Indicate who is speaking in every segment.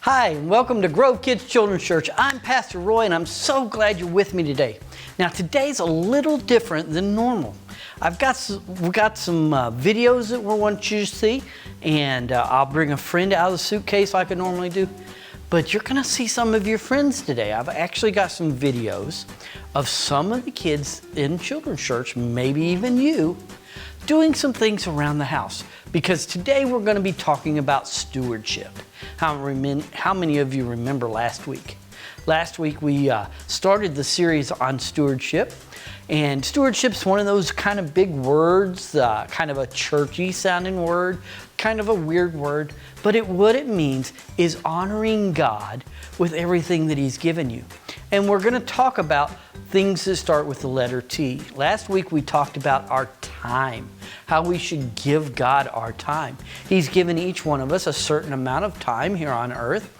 Speaker 1: Hi, and welcome to Grove Kids Children's Church. I'm Pastor Roy, and I'm so glad you're with me today. Now, today's a little different than normal. We've got some videos that we want you to see, and I'll bring a friend out of the suitcase like I normally do. But you're going to see some of your friends today. I've actually got some videos of some of the kids in Children's Church, maybe even you, doing some things around the house. Because today we're going to be talking about stewardship. How many of you remember last week? Last week we started the series on stewardship. And stewardship's one of those kind of big words, kind of a churchy sounding word, kind of a weird word. But what it means is honoring God with everything that He's given you. And we're going to talk about things that start with the letter T. Last week we talked about our time, how we should give God our time. He's given each one of us a certain amount of time here on earth.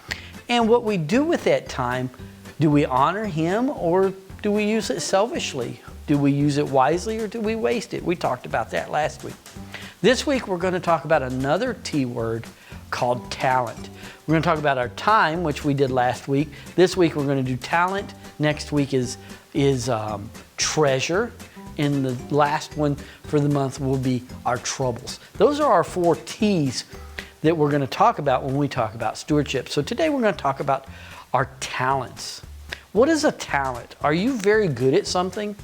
Speaker 1: And what we do with that time, do we honor Him or do we use it selfishly? Do we use it wisely or do we waste it? We talked about that last week. This week we're going to talk about another T word called talent. We're going to talk about our time, which we did last week. This week we're going to do talent. Next week is treasure. And the last one for the month will be our troubles. Those are our 4 T's that we're going to talk about when we talk about stewardship. So today we're going to talk about our talents. What is a talent? Are you very good at something?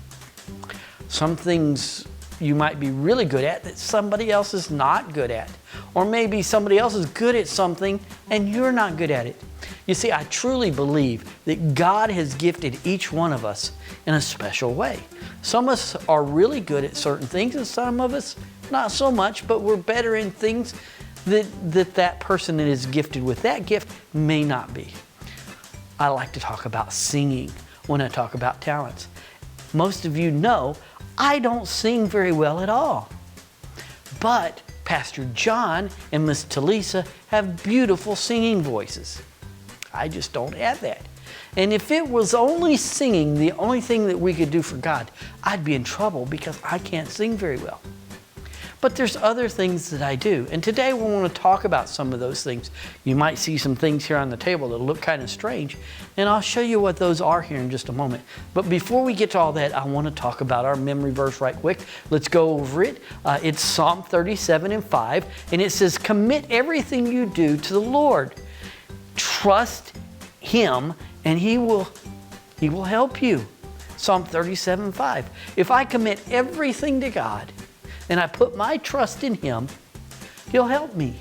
Speaker 1: Some things you might be really good at that somebody else is not good at. Or maybe somebody else is good at something and you're not good at it. You see, I truly believe that God has gifted each one of us in a special way. Some of us are really good at certain things and some of us not so much, but we're better in things that person that is gifted with that gift may not be. I like to talk about singing when I talk about talents. Most of you know I don't sing very well at all. But Pastor John and Miss Talisa have beautiful singing voices. I just don't have that. And if it was only singing the only thing that we could do for God, I'd be in trouble because I can't sing very well. But there's other things that I do. And today we want to talk about some of those things. You might see some things here on the table that look kind of strange. And I'll show you what those are here in just a moment. But before we get to all that, I want to talk about our memory verse right quick. Let's go over it. It's Psalm 37:5. And it says, commit everything you do to the Lord. Trust Him and He will help you. Psalm 37:5. If I commit everything to God, and I put my trust in Him, He'll help me.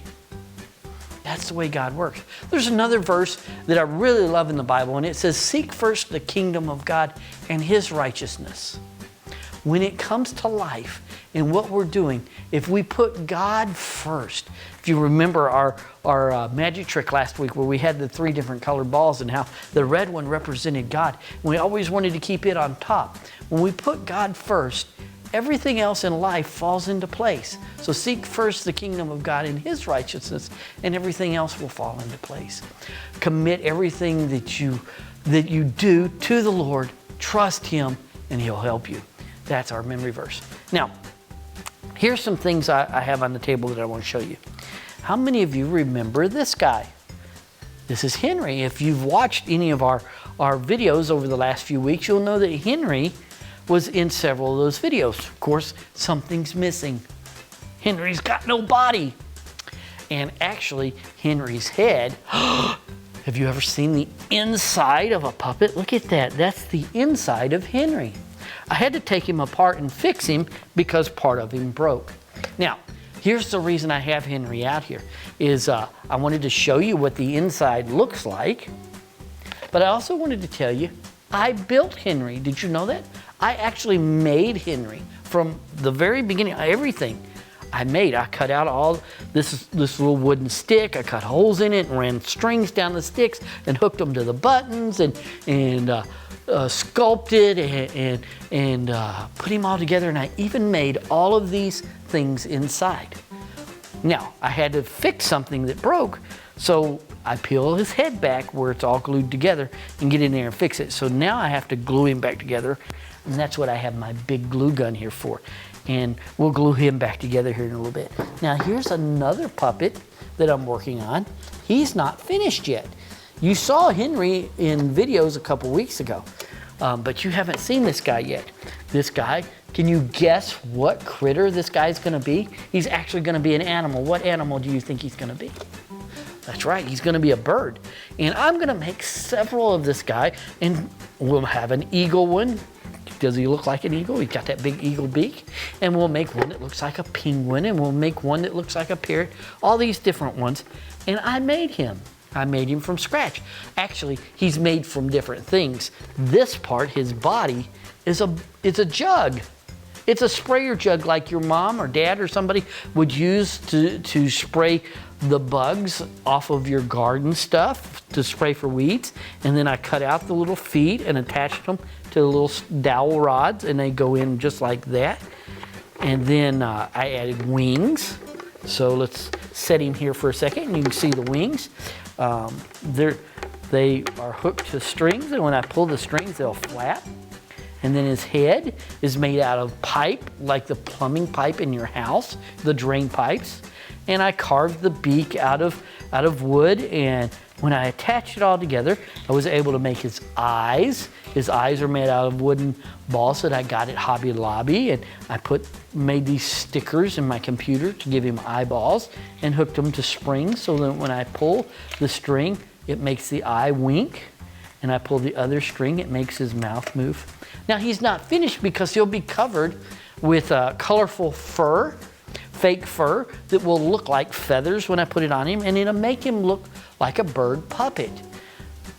Speaker 1: That's the way God works. There's another verse that I really love in the Bible, and it says, seek first the kingdom of God and His righteousness. When it comes to life and what we're doing, if we put God first, if you remember our magic trick last week where we had the 3 different colored balls and how the red one represented God, and we always wanted to keep it on top. When we put God first, everything else in life falls into place. So seek first the kingdom of God and His righteousness, and everything else will fall into place. Commit everything that you do to the Lord. Trust Him, and He'll help you. That's our memory verse. Now, here's some things I have on the table that I want to show you. How many of you remember this guy? This is Henry. If you've watched any of our videos over the last few weeks, you'll know that Henry was in several of those videos. Of course, something's missing. Henry's got no body. And actually, Henry's head, have you ever seen the inside of a puppet? Look at that. That's the inside of Henry. I had to take him apart and fix him because part of him broke. Now, here's the reason I have Henry out here is I wanted to show you what the inside looks like, but I also wanted to tell you I built Henry. Did you know that? I actually made Henry from the very beginning. Everything I cut out all this little wooden stick. I cut holes in it and ran strings down the sticks and hooked them to the buttons and sculpted and put him all together. And I even made all of these things inside. Now, I had to fix something that broke, so I peel his head back where it's all glued together and get in there and fix it. So now I have to glue him back together, and that's what I have my big glue gun here for. And we'll glue him back together here in a little bit. Now here's another puppet that I'm working on. He's not finished yet. You saw Henry in videos a couple weeks ago, but you haven't seen this guy yet. This guy, can you guess what critter this guy's gonna be? He's actually gonna be an animal. What animal do you think he's gonna be? That's right, he's gonna be a bird. And I'm gonna make several of this guy, and we'll have an eagle one. Does he look like an eagle? He's got that big eagle beak. And we'll make one that looks like a penguin, and we'll make one that looks like a parrot, all these different ones. And I made him. I made him from scratch. Actually, he's made from different things. This part, his body, is a jug. It's a sprayer jug like your mom or dad or somebody would use to spray the bugs off of your garden stuff, to spray for weeds. And then I cut out the little feet and attached them to the little dowel rods, and they go in just like that. And then I added wings. So let's set him here for a second, and you can see the wings. They are hooked to strings, and when I pull the strings, they'll flap. And then his head is made out of pipe, like the plumbing pipe in your house, the drain pipes. And I carved the beak out of wood, and when I attached it all together, I was able to make his eyes. His eyes are made out of wooden balls that I got at Hobby Lobby, and I made these stickers in my computer to give him eyeballs and hooked them to springs so that when I pull the string, it makes the eye wink, and I pull the other string, it makes his mouth move. Now he's not finished because he'll be covered with colorful fur, fake fur that will look like feathers when I put it on him, and it'll make him look like a bird puppet.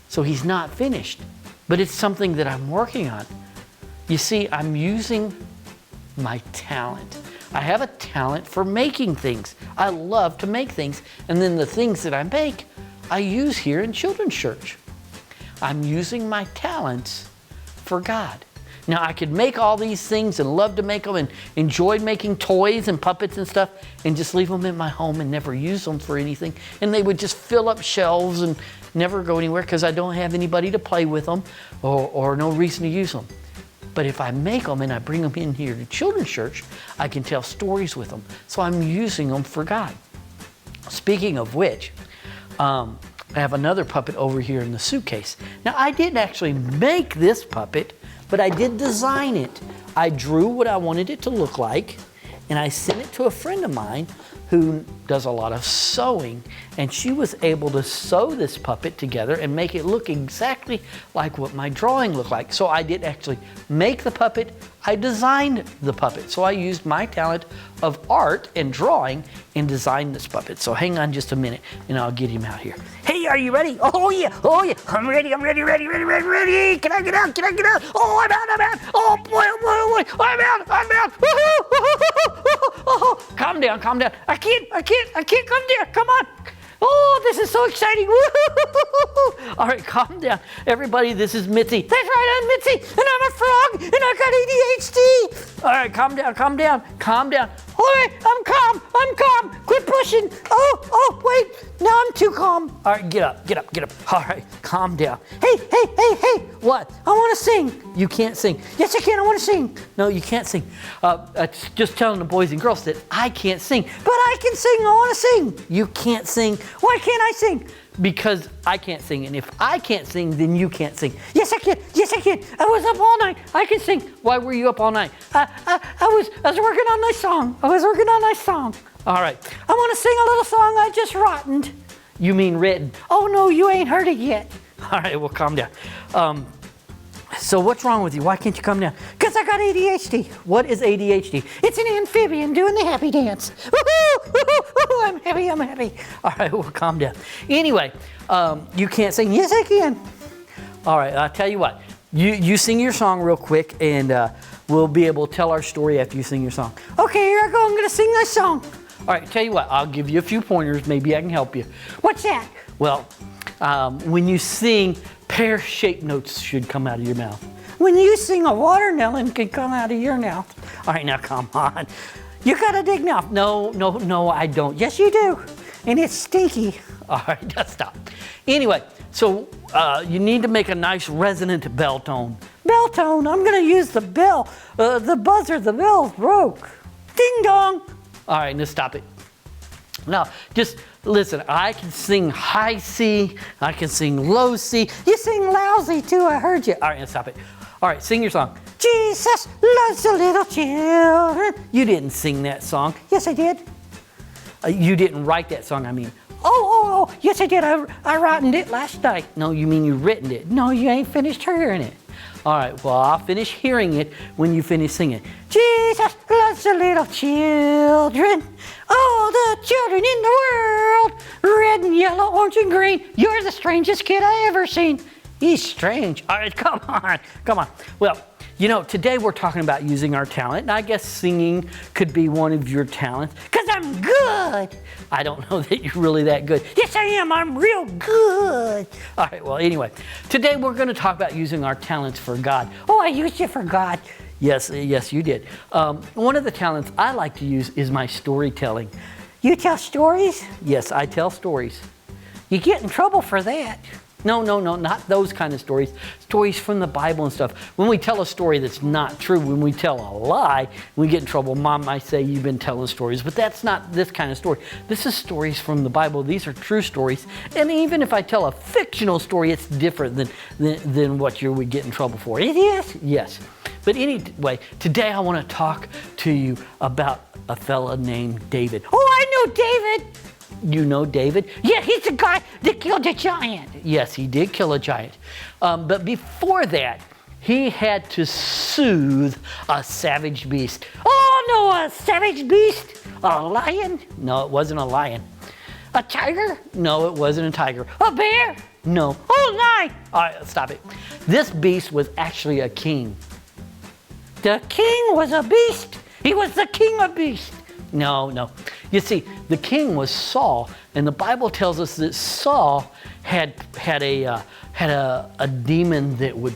Speaker 1: So he's not finished, but it's something that I'm working on. You see, I'm using my talent. I have a talent for making things. I love to make things, and then the things that I make, I use here in Children's Church. I'm using my talents for God. Now, I could make all these things and love to make them and enjoy making toys and puppets and stuff and just leave them in my home and never use them for anything. And they would just fill up shelves and never go anywhere because I don't have anybody to play with them or no reason to use them. But if I make them and I bring them in here to Children's Church, I can tell stories with them. So I'm using them for God. Speaking of which, I have another puppet over here in the suitcase. Now, I didn't actually make this puppet, but I did design it. I drew what I wanted it to look like, and I sent it to a friend of mine who does a lot of sewing, and she was able to sew this puppet together and make it look exactly like what my drawing looked like. So I didn't actually make the puppet, I designed the puppet. So I used my talent of art and drawing and designed this puppet. So hang on just a minute and I'll get him out here. Hey, are you ready? Oh yeah, I'm ready. Can I get out? Oh, I'm out. Oh boy, I'm out. Oh, calm down. I can't come down, come on. Oh, this is so exciting. All right, calm down. Everybody, this is Mitzi. That's right, I'm Mitzi, and I'm a frog, and I got ADHD. All right, calm down. All right, I'm calm. Quit pushing. Oh, wait, now I'm too calm. All right, get up. All right, calm down. Hey. What? I want to sing. You can't sing. Yes, I can. I want to sing. No, you can't sing. Just telling the boys and girls that I can't sing, but I can sing. I want to sing. You can't sing. Why can't I sing? Because I can't sing, and if I can't sing, then you can't sing. Yes, I can. I was up all night. I can sing. Why were you up all night? I was working on my song. All right. I want to sing a little song I just written. You mean written? Oh no, you ain't heard it yet. All right, well, calm down. So what's wrong with you? Why can't you come down? Because I got ADHD. What is ADHD? It's an amphibian doing the happy dance. I'm happy. All right, well, calm down. Anyway, you can't sing. Yes, I can. All right, I'll tell you what. You sing your song real quick, and we'll be able to tell our story after you sing your song. Okay, here I go. I'm going to sing my song. All right, tell you what. I'll give you a few pointers. Maybe I can help you. What's that? Well, when you sing, pear-shaped notes should come out of your mouth. When you sing, a watermelon can come out of your mouth. All right, now come on. You got a big mouth. No, I don't. Yes, you do. And it's stinky. All right, just stop. Anyway, so you need to make a nice resonant bell tone. Bell tone? I'm going to use the bell. The buzzer, the bell broke. Ding dong. All right, now stop it. Now, just Listen, I can sing high C. I can sing low C. You sing lousy too, I heard you. All right, stop it. All right, sing your song. Jesus loves the little children. You didn't sing that song. Yes, I did. You didn't write that song, I mean. Oh, yes, I did. I written it last night. No, you mean you written it. No, you ain't finished hearing it. All right, well, I'll finish hearing it when you finish singing. Jesus loves the little children. All the children in the world. Red and yellow, orange and green. You're the strangest kid I ever seen. He's strange. All right, come on. Well, you know, today we're talking about using our talent, and I guess singing could be one of your talents, because I'm good. I don't know that you're really that good. Yes, I am. I'm real good. All right, well, anyway, today we're going to talk about using our talents for God. Oh, I used it for God. Yes, you did. One of the talents I like to use is my storytelling. You tell stories? Yes, I tell stories. You get in trouble for that. No, not those kind of stories. Stories from the Bible and stuff. When we tell a story that's not true, when we tell a lie, we get in trouble. Mom might say, you've been telling stories, but that's not this kind of story. This is stories from the Bible. These are true stories. And even if I tell a fictional story, it's different than what you would get in trouble for. It is? Yes. But anyway, today I want to talk to you about a fella named David. Oh, I know David. You know David? Yeah, he's the guy that killed a giant. Yes, he did kill a giant. But before that, he had to soothe a savage beast. Oh, no, a savage beast? A lion? No, it wasn't a lion. A tiger? No, it wasn't a tiger. A bear? No. Oh, lion! All right, stop it. This beast was actually a king. The king was a beast. He was the king of beasts. No. You see, the king was Saul, and the Bible tells us that Saul had a demon that would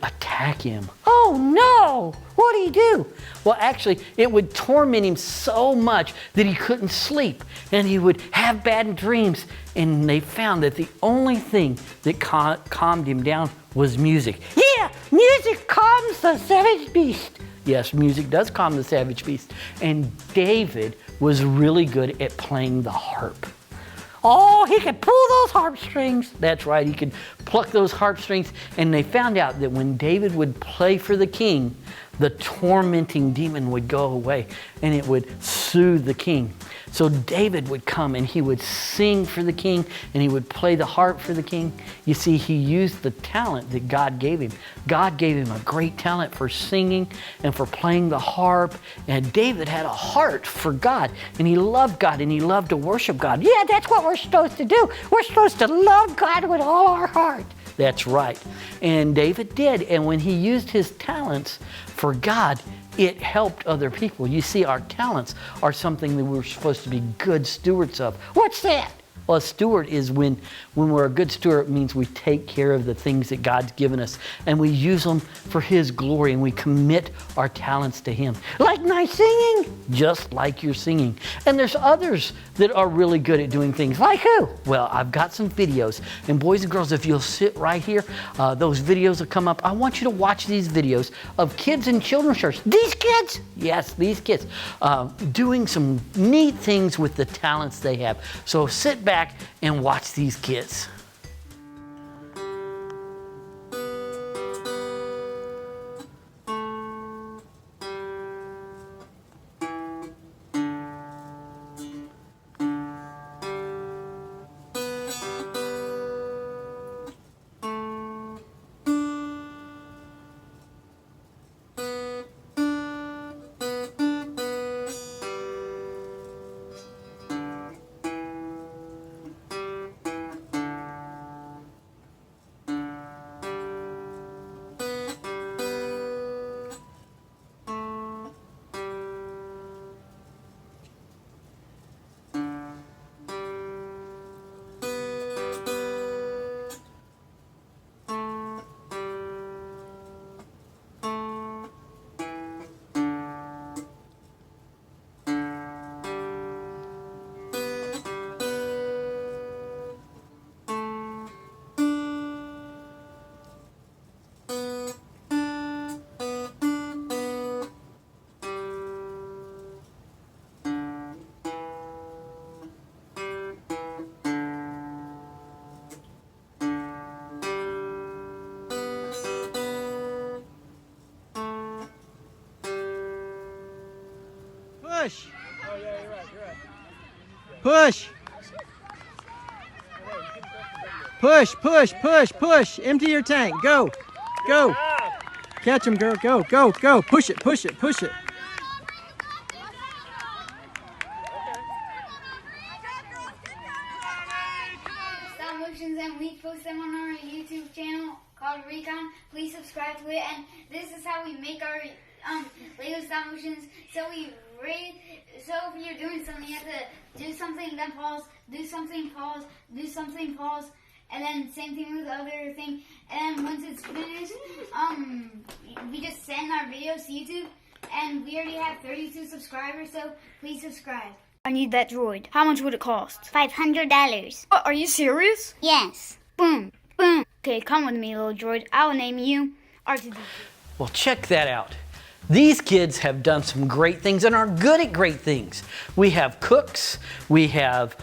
Speaker 1: attack him. Oh no! What'd he do? Well, actually, it would torment him so much that he couldn't sleep, and he would have bad dreams. And they found that the only thing that calmed him down was music. Yeah, music calms the savage beast. Yes, music does calm the savage beast. And David was really good at playing the harp. Oh, he could pull those harp strings. That's right, he could pluck those harp strings. And they found out that when David would play for the king, the tormenting demon would go away and it would soothe the king. So David would come and he would sing for the king and he would play the harp for the king. You see, he used the talent that God gave him. God gave him a great talent for singing and for playing the harp. And David had a heart for God, and he loved God and he loved to worship God. Yeah, that's what we're supposed to do. We're supposed to love God with all our heart. That's right. And David did. And when he used his talents for God, it helped other people. You see, our talents are something that we're supposed to be good stewards of. What's that? Well, a steward is when we're a good steward, it means we take care of the things that God's given us and we use them for His glory and we commit our talents to Him. Like my singing, just like your singing. And there's others that are really good at doing things. Like who? Well, I've got some videos. And boys and girls, if you'll sit right here, those videos will come up. I want you to watch these videos of kids in children's church. These kids? Yes, these kids. Doing some neat things with the talents they have. So sit back and watch these kids.
Speaker 2: Push. Push. Push, push, push, push. Empty your tank. Go. Go. Catch him, girl. Go, go, go. Push it, push it, push it.
Speaker 3: Stop motions, and we post them on our YouTube channel called Recon. Please subscribe to it, and this is how we make our Lego stop motions. So if you're doing something, you have to do something, then pause, do something, pause, do something, pause, and then same thing with the other thing. And then once it's finished, we just send our videos to YouTube, and we already have 32 subscribers, so please subscribe. I need that droid. How much would it cost?
Speaker 4: $500.
Speaker 3: Are you serious?
Speaker 4: Yes.
Speaker 3: Boom, boom. Okay, come with me, little droid. I will name you R2D2.
Speaker 1: Well, check that out. These kids have done some great things and are good at great things. We have cooks, we have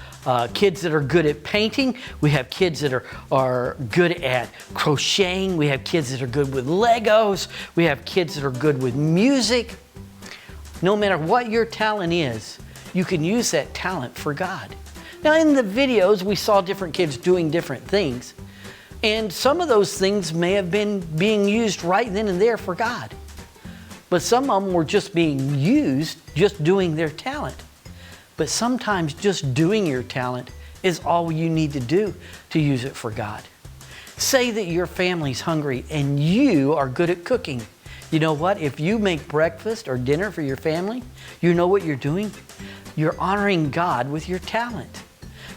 Speaker 1: kids that are good at painting, we have kids that are good at crocheting, we have kids that are good with Legos, we have kids that are good with music. No matter what your talent is, you can use that talent for God. Now in the videos, we saw different kids doing different things, and some of those things may have been being used right then and there for God. But some of them were just being used, just doing their talent. But sometimes just doing your talent is all you need to do to use it for God. Say that your family's hungry and you are good at cooking. You know what? If you make breakfast or dinner for your family, you know what you're doing? You're honoring God with your talent.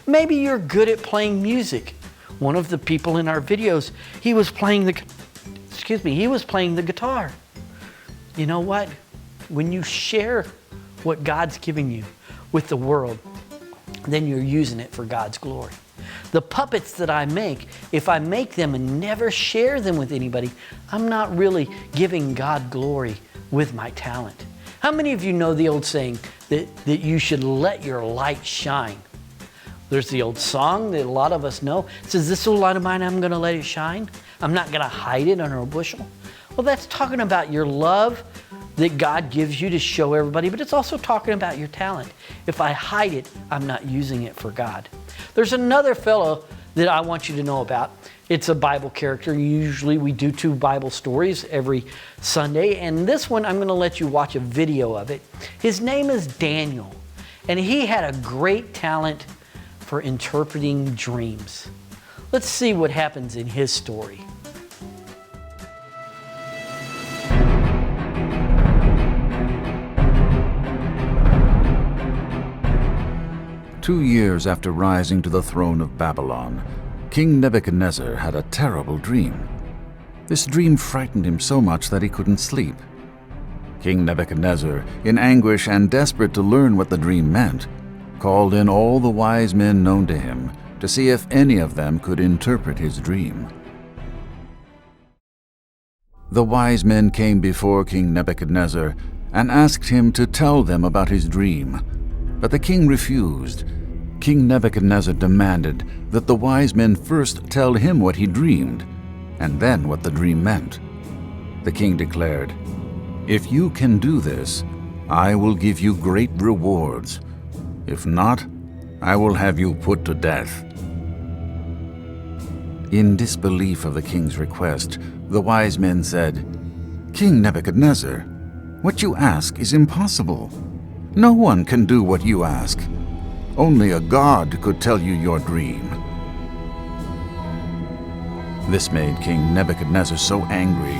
Speaker 1: Maybe you're good at playing music. One of the people in our videos, he was playing the guitar. You know what? When you share what God's giving you with the world, then you're using it for God's glory. The puppets that I make, if I make them and never share them with anybody, I'm not really giving God glory with my talent. How many of you know the old saying that you should let your light shine? There's the old song that a lot of us know. It says, "This little light of mine, I'm going to let it shine. I'm not going to hide it under a bushel." Well, that's talking about your love that God gives you to show everybody, but it's also talking about your talent. If I hide it, I'm not using it for God. There's another fellow that I want you to know about. It's a Bible character. Usually we do 2 Bible stories every Sunday, and this one I'm going to let you watch a video of it. His name is Daniel, and he had a great talent for interpreting dreams. Let's see what happens in his story.
Speaker 5: "2 years after rising to the throne of Babylon, King Nebuchadnezzar had a terrible dream. This dream frightened him so much that he couldn't sleep. King Nebuchadnezzar, in anguish and desperate to learn what the dream meant, called in all the wise men known to him to see if any of them could interpret his dream. The wise men came before King Nebuchadnezzar and asked him to tell them about his dream, but the king refused. King Nebuchadnezzar demanded that the wise men first tell him what he dreamed, and then what the dream meant. The king declared, "If you can do this, I will give you great rewards. If not, I will have you put to death." In disbelief of the king's request, the wise men said, "King Nebuchadnezzar, what you ask is impossible. No one can do what you ask. Only a god could tell you your dream." This made King Nebuchadnezzar so angry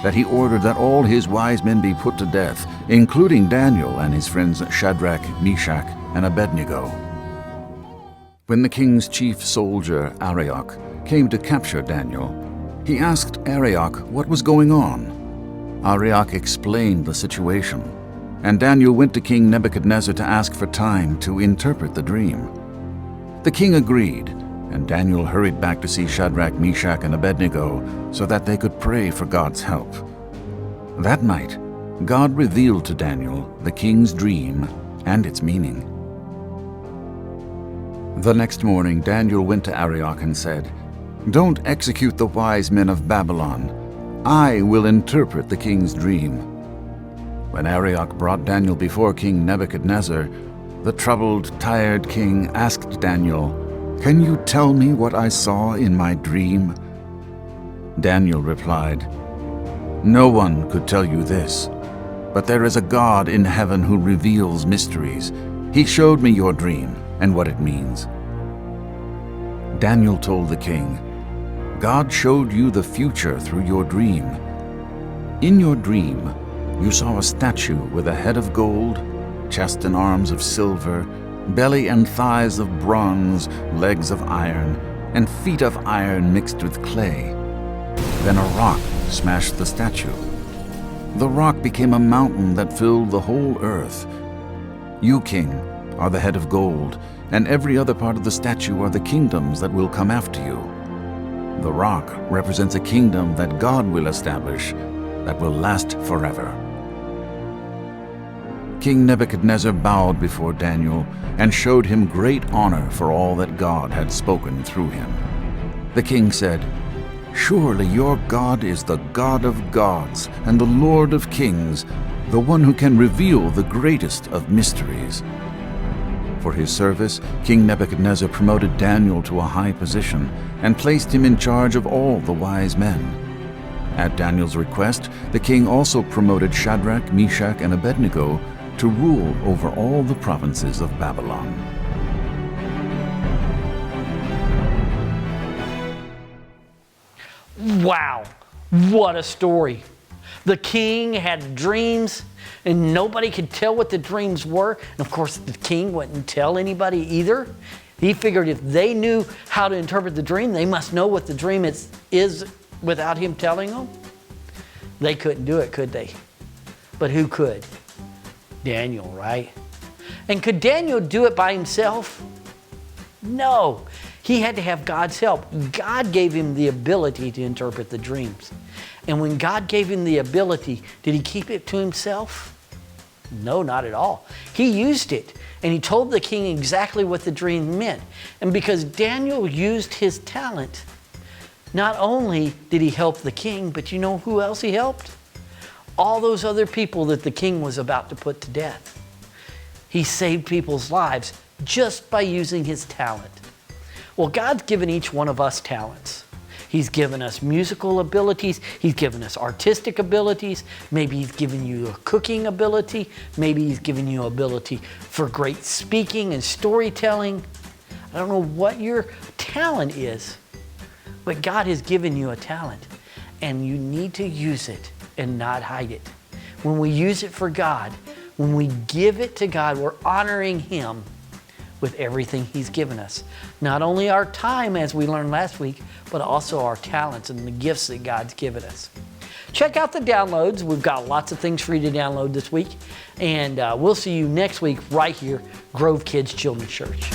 Speaker 5: that he ordered that all his wise men be put to death, including Daniel and his friends Shadrach, Meshach, and Abednego. When the king's chief soldier, Arioch, came to capture Daniel, he asked Arioch what was going on. Arioch explained the situation, and Daniel went to King Nebuchadnezzar to ask for time to interpret the dream. The king agreed, and Daniel hurried back to see Shadrach, Meshach, and Abednego so that they could pray for God's help. That night, God revealed to Daniel the king's dream and its meaning. The next morning, Daniel went to Arioch and said, "Don't execute the wise men of Babylon. I will interpret the king's dream." When Arioch brought Daniel before King Nebuchadnezzar, the troubled, tired king asked Daniel, "Can you tell me what I saw in my dream?" Daniel replied, "No one could tell you this, but there is a God in heaven who reveals mysteries. He showed me your dream and what it means." Daniel told the king, "God showed you the future through your dream. In your dream, you saw a statue with a head of gold, chest and arms of silver, belly and thighs of bronze, legs of iron, and feet of iron mixed with clay. Then a rock smashed the statue. The rock became a mountain that filled the whole earth. You, king, are the head of gold, and every other part of the statue are the kingdoms that will come after you. The rock represents a kingdom that God will establish that will last forever." King Nebuchadnezzar bowed before Daniel and showed him great honor for all that God had spoken through him. The king said, "Surely your God is the God of gods and the Lord of kings, the one who can reveal the greatest of mysteries." For his service, King Nebuchadnezzar promoted Daniel to a high position and placed him in charge of all the wise men. At Daniel's request, the king also promoted Shadrach, Meshach, and Abednego to rule over all the provinces of Babylon.
Speaker 1: Wow, what a story. The king had dreams and nobody could tell what the dreams were. And of course, the king wouldn't tell anybody either. He figured if they knew how to interpret the dream, they must know what the dream is without him telling them. They couldn't do it, could they? But who could? Daniel, right? And could Daniel do it by himself? No. He had to have God's help. God gave him the ability to interpret the dreams. And when God gave him the ability, did he keep it to himself? No, not at all. He used it, and he told the king exactly what the dream meant. And because Daniel used his talent, not only did he help the king, but you know who else he helped? All those other people that the king was about to put to death. He saved people's lives just by using his talent. Well, God's given each one of us talents. He's given us musical abilities. He's given us artistic abilities. Maybe he's given you a cooking ability. Maybe he's given you ability for great speaking and storytelling. I don't know what your talent is, but God has given you a talent, and you need to use it and not hide it. When we use it for God, when we give it to God, we're honoring Him with everything He's given us. Not only our time, as we learned last week, but also our talents and the gifts that God's given us. Check out the downloads. We've got lots of things for you to download this week. And we'll see you next week right here, Grove Kids Children's Church.